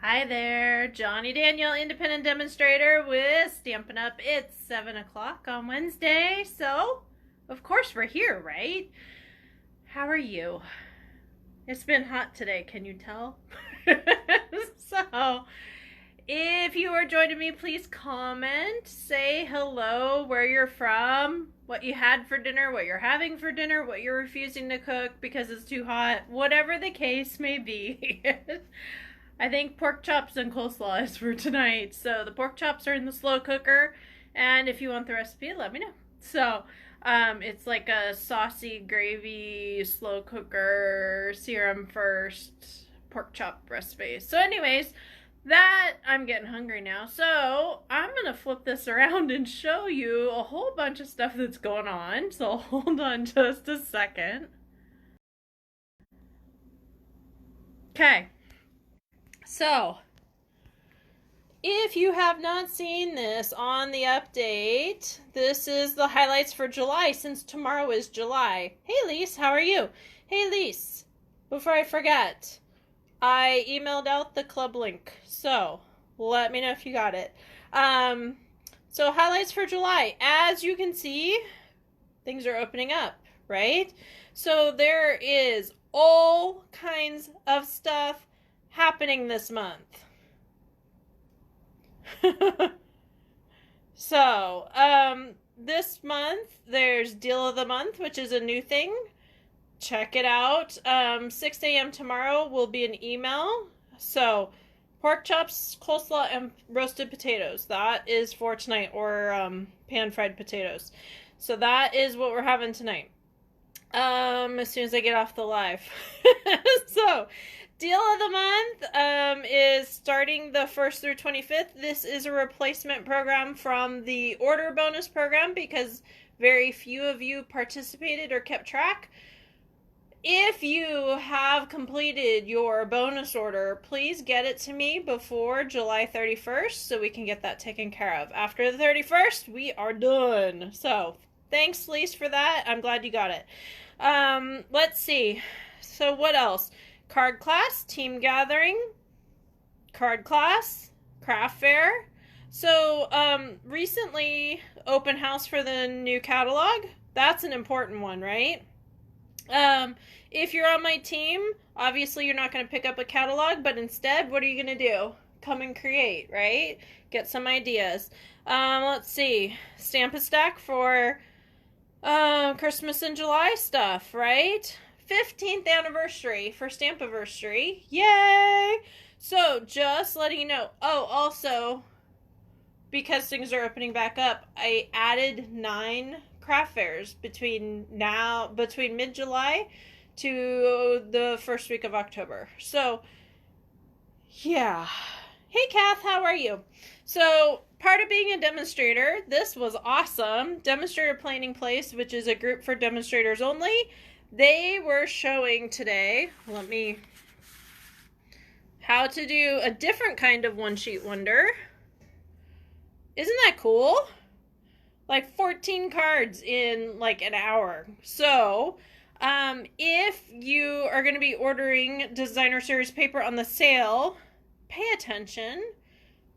Hi there, Johnny Daniel, independent demonstrator with Stampin' Up. It's 7 o'clock on Wednesday, so of course we're here, right? How are you? It's been hot today, can you tell? So, if you are joining me, please comment, say hello, where you're from, what you had for dinner, what you're having for dinner, what you're refusing to cook because it's too hot, whatever the case may be. I think pork chops and coleslaw is for tonight. So the pork chops are in the slow cooker, and if you want the recipe, let me know. So it's like a saucy gravy, slow cooker, serum first pork chop recipe. So anyways, that I'm getting hungry now. So I'm gonna flip this around and show you a whole bunch of stuff that's going on. So hold on just a second. Okay. So, if you have not seen this on the update, this is the highlights for July since tomorrow is July. Hey Lise, how are you? Hey Lise, before I forget, I emailed out the club link, so let me know if you got it. So highlights for July. As you can see, things are opening up, right? So there is all kinds of stuff happening this month. So, this month there's Deal of the Month, which is a new thing. Check it out. 6 a.m. tomorrow will be an email. So, pork chops, coleslaw, and roasted potatoes. That is for tonight, or pan-fried potatoes. So that is what we're having tonight. As soon as I get off the live. So, Deal of the Month is starting the 1st through 25th. This is a replacement program from the order bonus program because very few of you participated or kept track. If you have completed your bonus order, please get it to me before July 31st so we can get that taken care of. After the 31st, we are done. So, thanks, Lise, for that. I'm glad you got it. Let's see. So, what else? Card class, team gathering, card class, craft fair. So, recently, open house for the new catalog. That's an important one, right? If you're on my team, obviously you're not going to pick up a catalog, but instead, what are you going to do? Come and create, right? Get some ideas. Let's see. Stamp a stack for Christmas and July stuff, right? 15th anniversary for Stampiversary. Yay! So, just letting you know. Oh, also, because things are opening back up, I added 9 craft fairs between mid-July to the first week of October. So, yeah. Hey, Kath, how are you? So, part of being a demonstrator, this was awesome. Demonstrator Planning Place, which is a group for demonstrators only. They were showing today, how to do a different kind of one-sheet wonder. Isn't that cool? Like 14 cards in like an hour. So, if you are going to be ordering Designer Series paper on the sale, pay attention,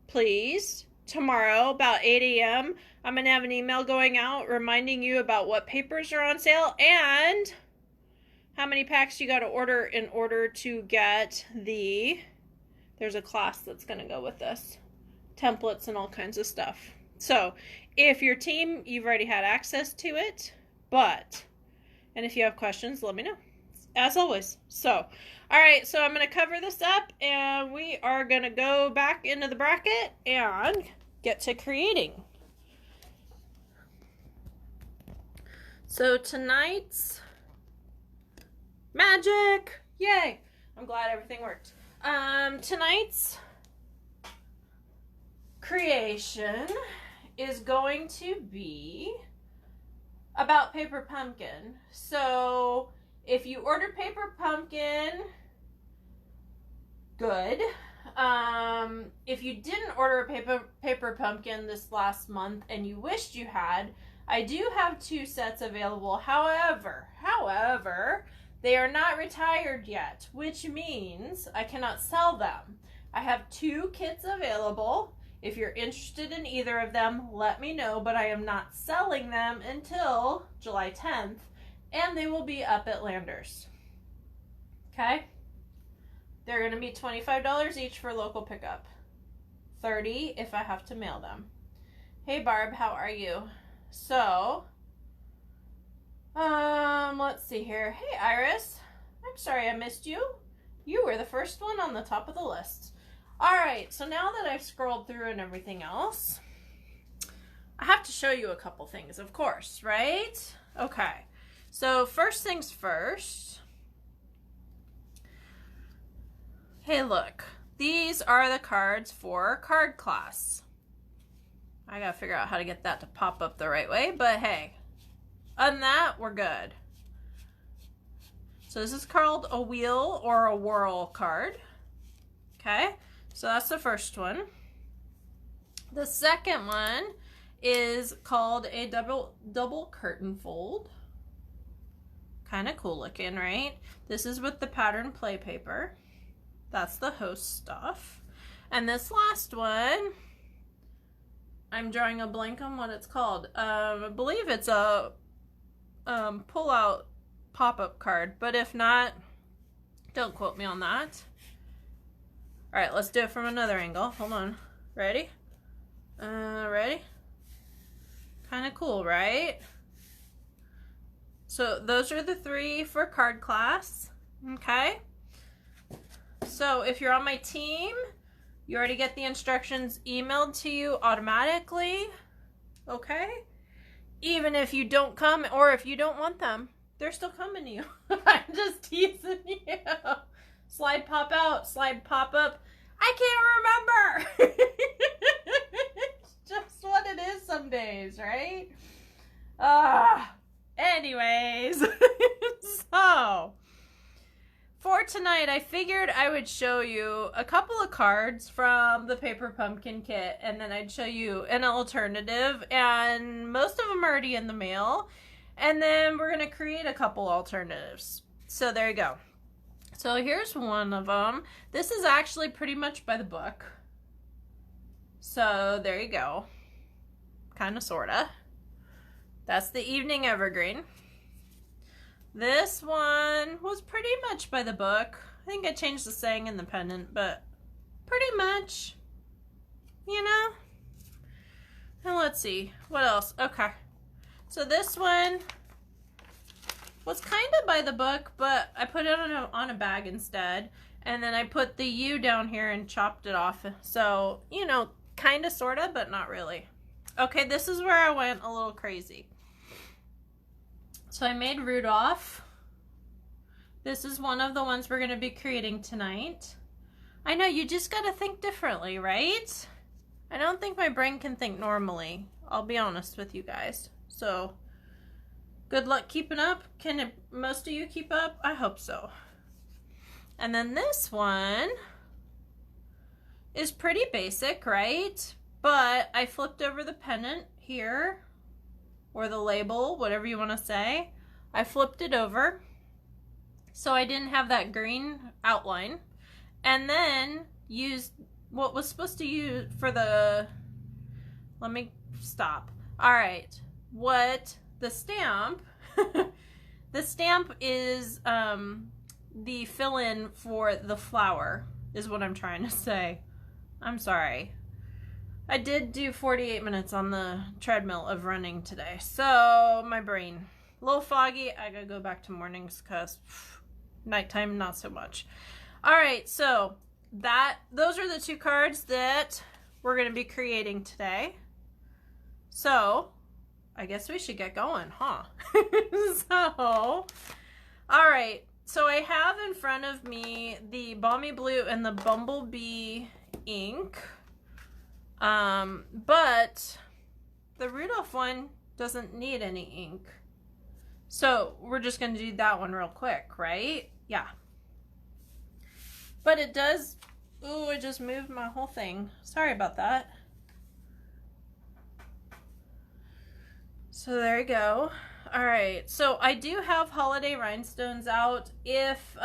please. Tomorrow, about 8 a.m., I'm going to have an email going out reminding you about what papers are on sale and how many packs you got to order in order to get there's a class that's going to go with this, templates and all kinds of stuff. So, if your team, you've already had access to it, and if you have questions, let me know, as always. So, all right, so I'm going to cover this up, and we are going to go back into the bracket and get to creating. So, tonight's magic! Yay! I'm glad everything worked. Tonight's creation is going to be about Paper Pumpkin. So, if you ordered Paper Pumpkin, good. If you didn't order a Paper Pumpkin this last month and you wished you had, I do have 2 sets available. However, they are not retired yet, which means I cannot sell them. I have 2 kits available. If you're interested in either of them, let me know, but I am not selling them until July 10th, and they will be up at Landers. Okay? They're going to be $25 each for local pickup. $30 if I have to mail them. Hey Barb, how are you? So, let's see here. Hey Iris, I'm sorry I missed you. You were the first one on the top of the list. All right, so now that I've scrolled through and everything else, I have to show you a couple things, of course, right? Okay, so first things first. Hey, look, these are the cards for card class. I gotta figure out how to get that to pop up the right way, but hey, other than that, we're good. So this is called a wheel or a whirl card. Okay, so that's the first one. The second one is called a double curtain fold. Kind of cool looking, right? This is with the pattern play paper. That's the host stuff. And this last one, I'm drawing a blank on what it's called. I believe it's a pull-out pop-up card, but if not, don't quote me on that. All right, let's do it from another angle. Hold on. Ready? Ready? Kind of cool, right? So those are the 3 for card class. Okay. So if you're on my team, you already get the instructions emailed to you automatically. Okay? Even if you don't come or if you don't want them, they're still coming to you. I'm just teasing you. Slide pop out, slide pop up. I can't remember. It's just what it is some days, right? Anyways. So, for tonight, I figured I would show you a couple of cards from the Paper Pumpkin kit, and then I'd show you an alternative, and most of them are already in the mail, and then we're going to create a couple alternatives. So there you go. So here's one of them. This is actually pretty much by the book. So there you go. Kind of, sort of. That's the Evening Evergreen. This one was pretty much by the book. I think I changed the saying in the pendant, but pretty much, you know? And let's see, what else? Okay. So this one was kind of by the book, but I put it on a bag instead. And then I put the U down here and chopped it off. So, you know, kind of, sort of, but not really. Okay, this is where I went a little crazy. So I made Rudolph. This is one of the ones we're going to be creating tonight. I know, you just got to think differently, right? I don't think my brain can think normally. I'll be honest with you guys. So, good luck keeping up. Can most of you keep up? I hope so. And then this one is pretty basic, right? But I flipped over the pennant here, or the label, whatever you want to say. I flipped it over so I didn't have that green outline, and then used what was supposed to use for the, let me stop. All right, what the stamp, the stamp is the fill-in for the flower is what I'm trying to say. I'm sorry. I did do 48 minutes on the treadmill of running today, so my brain a little foggy. I gotta go back to mornings because nighttime not so much. All right, so those are the 2 cards that we're gonna be creating today. So I guess we should get going, huh? So, all right. So I have in front of me the Balmy Blue and the Bumblebee ink. But the Rudolph one doesn't need any ink. So we're just going to do that one real quick, right? Yeah. But it does, ooh, I just moved my whole thing. Sorry about that. So there you go. All right. So I do have holiday rhinestones out. If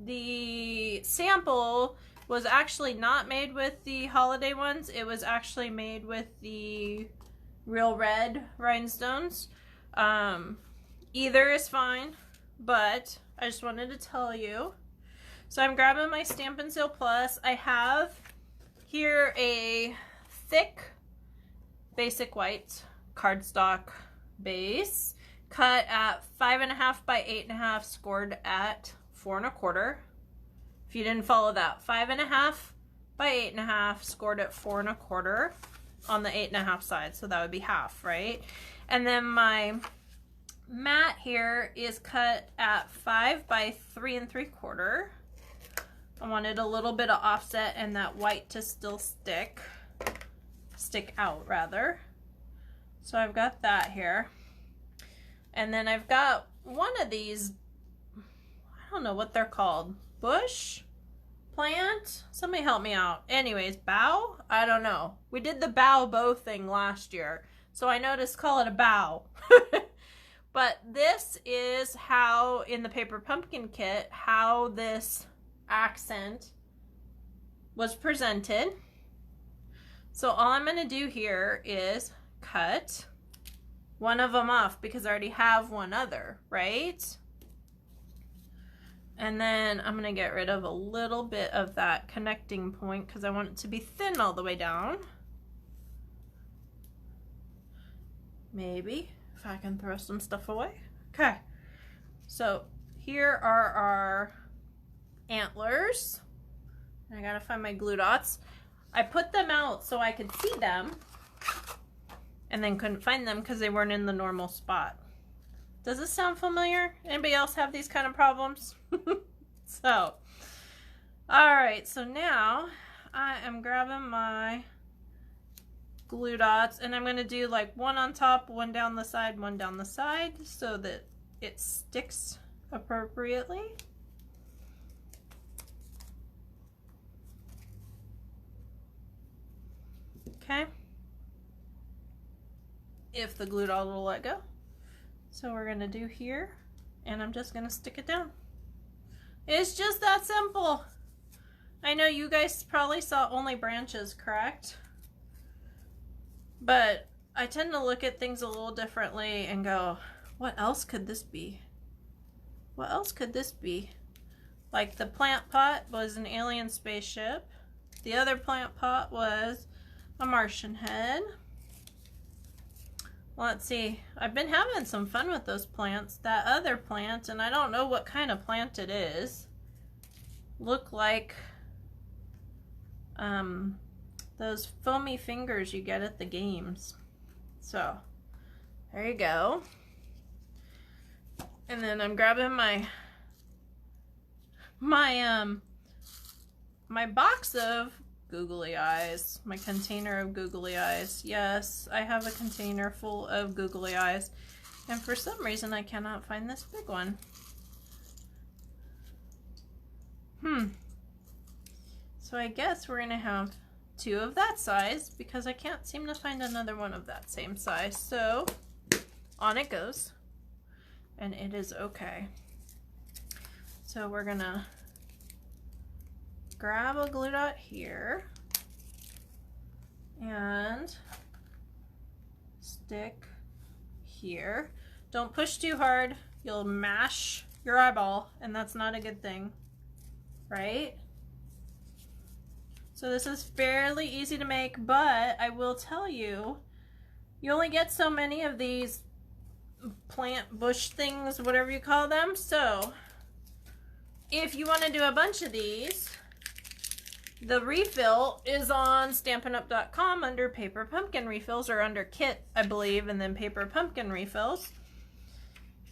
the sample was actually not made with the holiday ones. It was actually made with the real red rhinestones. Either is fine, but I just wanted to tell you. So I'm grabbing my Stampin' Seal Plus. I have here a thick basic white cardstock base cut at 5.5 by 8.5, scored at 4 1/4. If you didn't follow that, 5.5 by 8.5, scored at 4 1/4 on the 8.5 side, so that would be half, right? And then my mat here is cut at 5 by 3 3/4. I wanted a little bit of offset and that white to still stick out rather. So I've got that here. And then I've got one of these, I don't know what they're called, bush, plant, somebody help me out. Anyways, bough, I don't know. We did the bow thing last year, so I know to call it a bough. But this is how, in the Paper Pumpkin kit, how this accent was presented. So all I'm going to do here is cut one of them off because I already have one other, right? And then I'm going to get rid of a little bit of that connecting point because I want it to be thin all the way down. Maybe if I can throw some stuff away. Okay, so here are our antlers. I gotta find my glue dots. I put them out so I could see them and then couldn't find them because they weren't in the normal spot. Does this sound familiar? Anybody else have these kind of problems? So, all right, so now I am grabbing my glue dots and I'm gonna do like one on top, one down the side, one down the side so that it sticks appropriately. Okay. If the glue dot will let go. So we're gonna do here, and I'm just gonna stick it down. It's just that simple. I know you guys probably saw only branches, correct? But I tend to look at things a little differently and go, what else could this be? What else could this be? Like the plant pot was an alien spaceship. The other plant pot was a Martian head. Let's see. I've been having some fun with those plants. That other plant, and I don't know what kind of plant it is, look like those foamy fingers you get at the games. So there you go. And then I'm grabbing my box of googly eyes, my container of googly eyes. Yes, I have a container full of googly eyes, and for some reason I cannot find this big one. So I guess we're gonna have two of that size because I can't seem to find another one of that same size. So on it goes, and it is okay. So we're gonna grab a glue dot here and stick here. Don't push too hard. You'll mash your eyeball, and that's not a good thing, right? So this is fairly easy to make, but I will tell you, you only get so many of these plant bush things, whatever you call them. So if you want to do a bunch of these, the refill is on StampiNUp.com under Paper Pumpkin Refills, or under Kit, I believe, and then Paper Pumpkin Refills.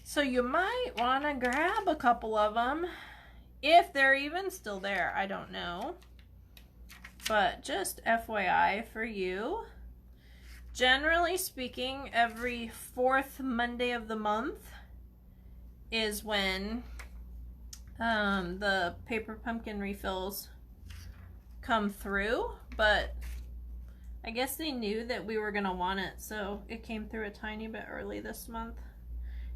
So you might want to grab a couple of them if they're even still there. I don't know. But just FYI for you. Generally speaking, every 4th Monday of the month is when the Paper Pumpkin Refills come through, but I guess they knew that we were gonna want it, so it came through a tiny bit early this month.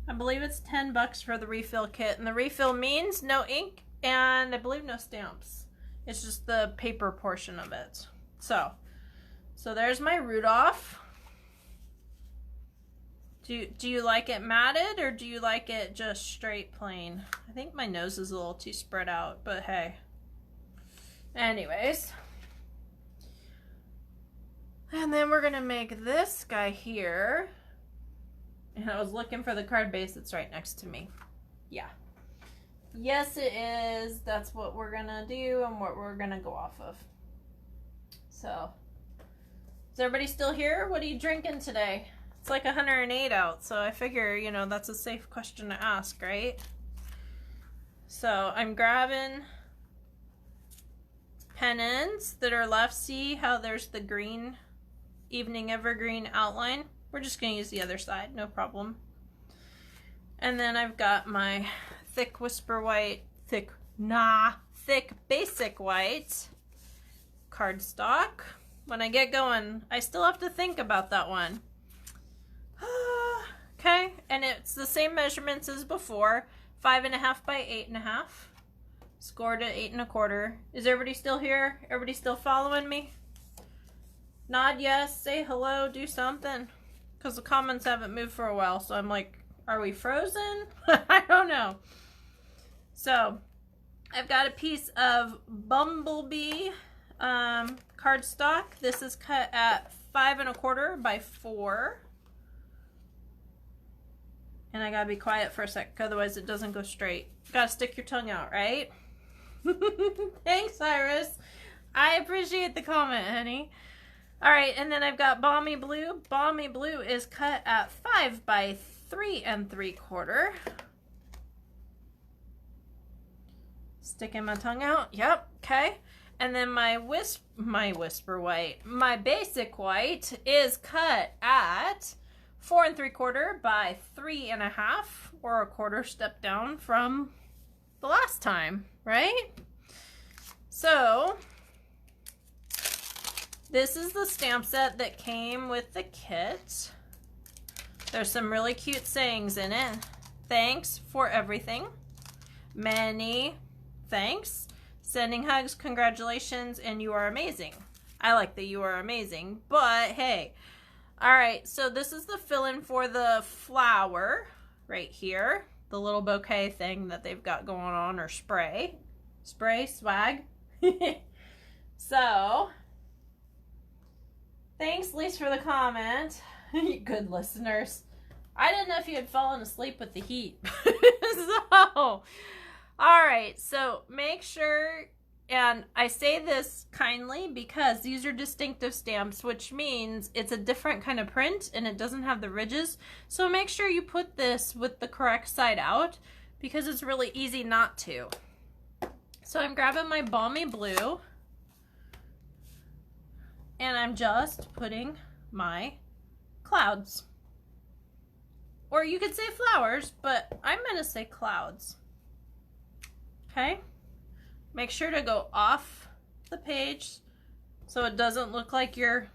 I believe it's $10 for the refill kit, and the refill means no ink and I believe no stamps. It's just the paper portion of it. So there's my Rudolph. Do you like it matted or do you like it just straight plain? I think my nose is a little too spread out, but hey. Anyways. And then we're gonna make this guy here. And I was looking for the card base that's right next to me. Yeah. Yes, it is. That's what we're gonna do and what we're gonna go off of. So, is everybody still here? What are you drinking today? It's like 108 out, so I figure, you know, that's a safe question to ask, right? So, I'm grabbing pennants that are left. See how there's the green Evening Evergreen outline? We're just going to use the other side, no problem. And then I've got my thick Whisper White, thick basic white cardstock. When I get going, I still have to think about that one. Okay, and it's the same measurements as before, 5.5 by 8.5. Scored at 8 1/4. Is everybody still here? Everybody still following me? Nod yes, say hello, do something. Because the comments haven't moved for a while, so I'm like, are we frozen? I don't know. So, I've got a piece of Bumblebee cardstock. This is cut at 5 1/4 by 4. And I gotta be quiet for a sec, otherwise it doesn't go straight. Gotta stick your tongue out, right? Thanks, Iris. I appreciate the comment, honey. All right, and then I've got Balmy Blue. Balmy Blue is cut at 5 by 3 3/4. Sticking my tongue out. Yep. Okay. And then my Whisper White, my basic white is cut at 4 3/4 by 3 1/2, or a quarter step down from the last time, right? So this is the stamp set that came with the kit. There's some really cute sayings in it. Thanks for everything. Many thanks. Sending hugs, congratulations, and you are amazing. I like that you are amazing, but hey. All right, so this is the fill-in for the flower right here. The little bouquet thing that they've got going on, or spray, swag. So, thanks, Lise, for the comment. You good listeners. I didn't know if you had fallen asleep with the heat. So, all right, so make sure, and I say this kindly because these are distinctive stamps, which means it's a different kind of print and it doesn't have the ridges. So make sure you put this with the correct side out because it's really easy not to. So I'm grabbing my Balmy Blue and I'm just putting my clouds. Or you could say flowers, but I'm going to say clouds. Okay? Make sure to go off the page so it doesn't look like you're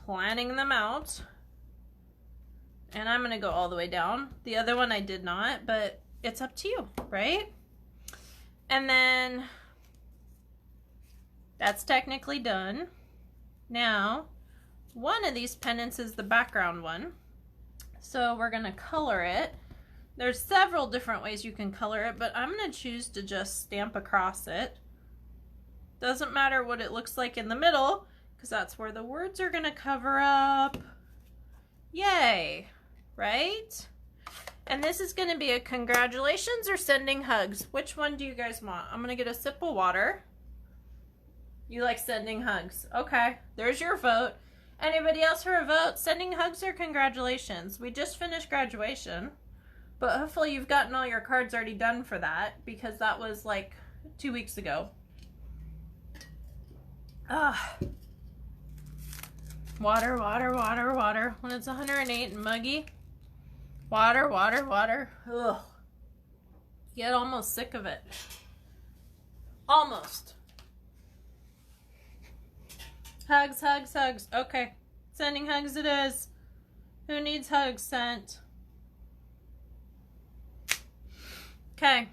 planning them out. And I'm going to go all the way down. The other one I did not, but it's up to you, right? And then that's technically done. Now, one of these pennants is the background one. So we're going to color it. There's several different ways you can color it, but I'm going to choose to just stamp across it. Doesn't matter what it looks like in the middle, because that's where the words are going to cover up. Yay, right? And this is going to be a congratulations or sending hugs. Which one do you guys want? I'm going to get a sip of water. You like sending hugs. Okay, there's your vote. Anybody else for a vote? Sending hugs or congratulations? We just finished graduation. But hopefully you've gotten all your cards already done for that, because that was like 2 weeks ago. Water, water, water, water. When it's 108 and muggy. Water, water, water. Ugh. Get almost sick of it. Almost. Hugs, hugs, hugs. Okay. Sending hugs it is. Who needs hugs sent? Okay,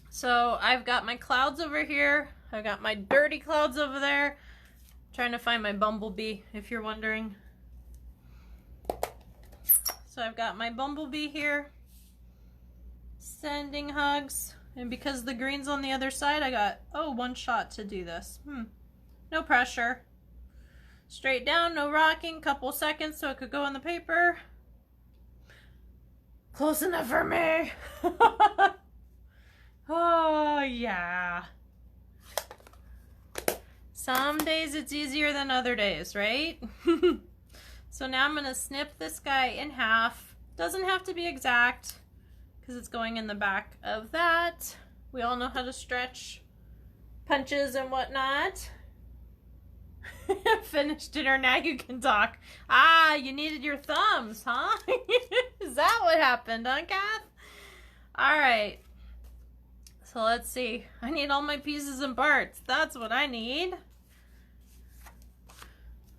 so I've got my clouds over here. I got my dirty clouds over there. Trying to find my bumblebee, if you're wondering. So I've got my bumblebee here. Sending hugs. And because the green's on the other side, I got, one shot to do this. No pressure. Straight down, no rocking. Couple seconds so it could go in the paper. Close enough for me. Oh, yeah. Some days it's easier than other days, right? So now I'm going to snip this guy in half. Doesn't have to be exact because it's going in the back of that. We all know how to stretch punches and whatnot. Finished dinner, now you can talk. Ah, you needed your thumbs, huh? Is that what happened, huh, Kath? All right. So let's see. I need all my pieces and parts. That's what I need.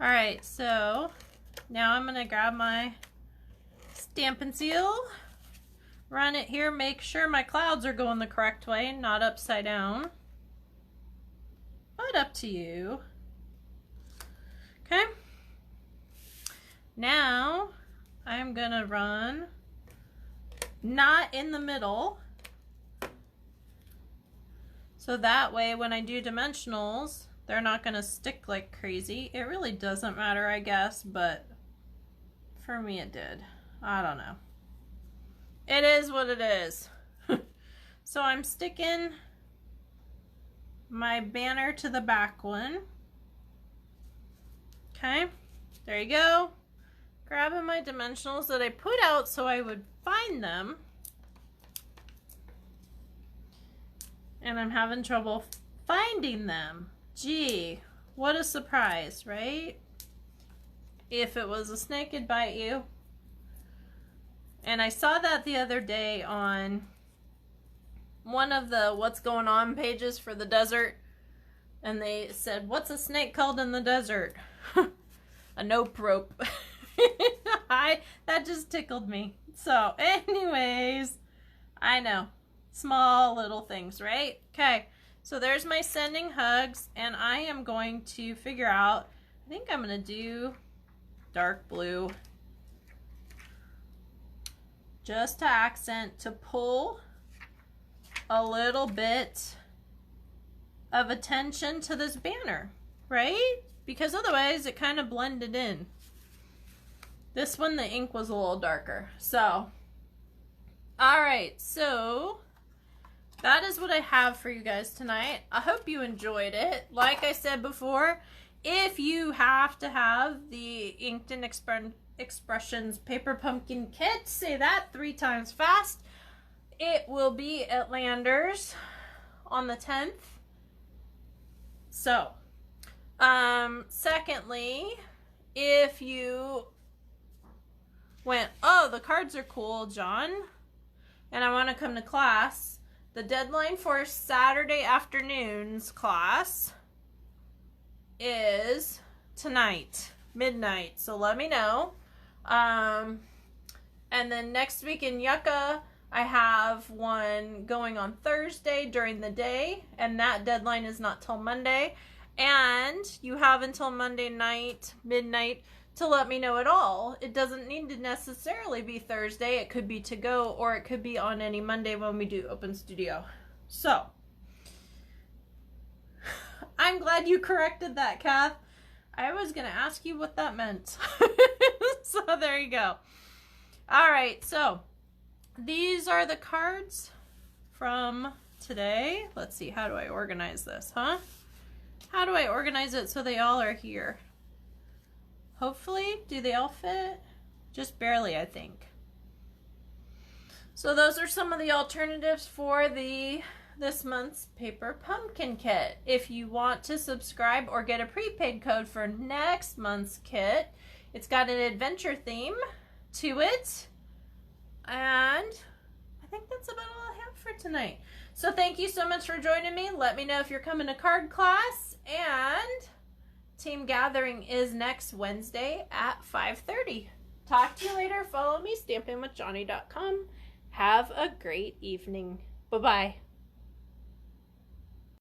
All right, so now I'm gonna grab my Stampin' Seal, run it here, make sure my clouds are going the correct way, not upside down. But up to you. Okay. Now I'm gonna run not in the middle. So that way when I do dimensionals, they're not gonna stick like crazy. It really doesn't matter, I guess, but for me it did. I don't know. It is what it is. So I'm sticking my banner to the back one. Okay, there you go. Grabbing my dimensionals that I put out so I would find them. And I'm having trouble finding them. Gee, what a surprise, right? If it was a snake, it'd bite you. And I saw that the other day on one of the What's Going On pages for the desert. And they said, what's a snake called in the desert? A nope rope. That just tickled me. So anyways, I know. Small little things, right? Okay, so there's my sending hugs, and I am going to figure out, I think I'm going to do dark blue. Just to accent, to pull a little bit of attention to this banner, right? Because otherwise it kind of blended in. This one, the ink was a little darker. So, all right, so that is what I have for you guys tonight. I hope you enjoyed it. Like I said before, if you have to have the Inked in Expressions Paper Pumpkin Kit, say that 3 times fast. It will be at Landers on the 10th. So, secondly, if you went, oh, the cards are cool, John, and I want to come to class, the deadline for Saturday afternoon's class is tonight, midnight, so let me know. And then next week in Yucca, I have one going on Thursday during the day, and that deadline is not till Monday. And you have until Monday night, midnight, to let me know at all. It doesn't need to necessarily be Thursday. It could be to go, or it could be on any Monday when we do Open Studio. So, I'm glad you corrected that, Kath. I was going to ask you what that meant. So there you go. All right, so these are the cards from today. Let's see, how do I organize this, huh? How do I organize it so they all are here? Hopefully, do they all fit? Just barely, I think. So those are some of the alternatives for this month's Paper Pumpkin Kit. If you want to subscribe or get a prepaid code for next month's kit, it's got an adventure theme to it. And I think that's about all I have for tonight. So thank you so much for joining me. Let me know if you're coming to card class. And team gathering is next Wednesday at 5:30. Talk to you later. Follow me, stampinwithjohnny.com. Have a great evening. Bye-bye.